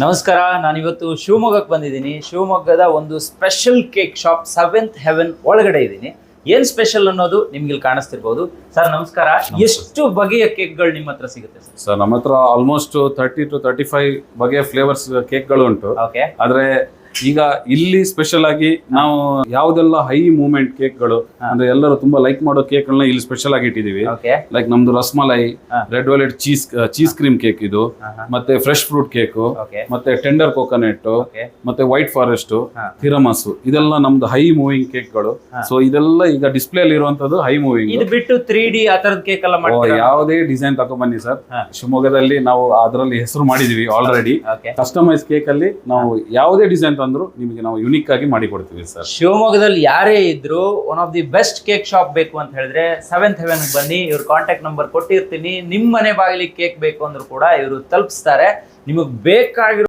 ನಮಸ್ಕಾರ. ನಾನಿವತ್ತು ಶಿವಮೊಗ್ಗಕ್ಕೆ ಬಂದಿದ್ದೀನಿ. ಶಿವಮೊಗ್ಗದ ಒಂದು special cake shop seventh Heaven ಒಳಗಡೆ ಇದ್ದೀನಿ. ಏನ್ ಸ್ಪೆಷಲ್ ಅನ್ನೋದು ನಿಮ್ಗೆ ಇಲ್ಲಿ ಕಾಣಿಸ್ತಿರ್ಬೋದು. ಸರ್ ನಮಸ್ಕಾರ. ಎಷ್ಟು ಬಗೆಯ ಕೇಕ್ಗಳು ನಿಮ್ಮ ಹತ್ರ ಸಿಗುತ್ತೆ ಸರ್? ನಮ್ಮ ಹತ್ರ ಆಲ್ಮೋಸ್ಟ್ 30 to 35 ಬಗೆಯ ಫ್ಲೇವರ್ಸ್ ಕೇಕ್ಗಳು ಉಂಟು. ಓಕೆ. ಆದ್ರೆ ಈಗ ಇಲ್ಲಿ ಸ್ಪೆಷಲ್ ಆಗಿ ನಾವು ಯಾವ್ದೆಲ್ಲ ಹೈ ಮೂವ್ಮೆಂಟ್ ಕೇಕ್ಗಳು ಅಂದ್ರೆ ಎಲ್ಲರೂ ತುಂಬಾ ಲೈಕ್ ಮಾಡೋ ಕೇಕ್ಗಳನ್ನ ಇಲ್ಲಿ ಸ್ಪೆಷಲ್ ಆಗಿ ಇಟ್ಟಿದೀವಿ. ಲೈಕ್ ನಮ್ದು rasmalai, red velvet cheese cream cake ಇದು, ಮತ್ತೆ ಫ್ರೆಶ್ ಫ್ರೂಟ್ ಕೇಕ್, ಮತ್ತೆ ಟೆಂಡರ್ ಕೋಕೋನಟ್, ಮತ್ತೆ ವೈಟ್ ಫಾರೆಸ್ಟ್, ತಿರಮಸು, ಇದೆಲ್ಲ ನಮ್ದು ಹೈ ಮೂವಿಂಗ್ ಕೇಕ್ಗಳು. ಸೊ ಇದೆಲ್ಲ ಈಗ ಡಿಸ್ಪ್ಲೇ ಅಲ್ಲಿ ಇರುವಂತದ್ದು ಹೈ ಮೂವಿಂಗ್. ಇದು ಬಿಟ್ಟು 3D ಆ ತರದ ಕೇಕ್ ಎಲ್ಲ ಮಾಡ್ತೀರಾ? ಯಾವುದೇ ಡಿಸೈನ್ ತಗೊಂಡ್ ಬನ್ನಿ ಸರ್. ಶಿವಮೊಗ್ಗದಲ್ಲಿ ನಾವು ಅದರಲ್ಲಿ ಹೆಸರು ಮಾಡಿದೀವಿ ಆಲ್ರೆಡಿ. ಕಸ್ಟಮೈಸ್ ಕೇಕ್ ಅಲ್ಲಿ ನಾವು ಯಾವುದೇ ಡಿಸೈನ್ ತಂದ್ರು ನಿಮಗೆ ನಾವು ಯುನಿಕ್ ಆಗಿ ಮಾಡಿ ಕೊಡ್ತೀವಿ ಸರ್. ಶಿವಮೊಗ್ಗದಲ್ಲಿ ಯಾರೇ ಇದ್ರು one of the best cake shop ಬೇಕು ಅಂತ ಹೇಳಿದ್ರೆ ಸೆವೆಂತ್ ಹೆವೆನ್ ಬನ್ನಿ. ಇವ್ರ ಕಾಂಟ್ಯಾಕ್ಟ್ ನಂಬರ್ ಕೊಟ್ಟಿರ್ತೀನಿ. ನಿಮ್ಮ ಮನೆ ಬಾಗಿಲಿಗೆ ಕೇಕ್ ಬೇಕು ಅಂದ್ರೂ ಕೂಡ ಇವರು ತಲುಪಿಸ್ತಾರೆ. ನಿಮಗೆ ಬೇಕಾಗಿರೋ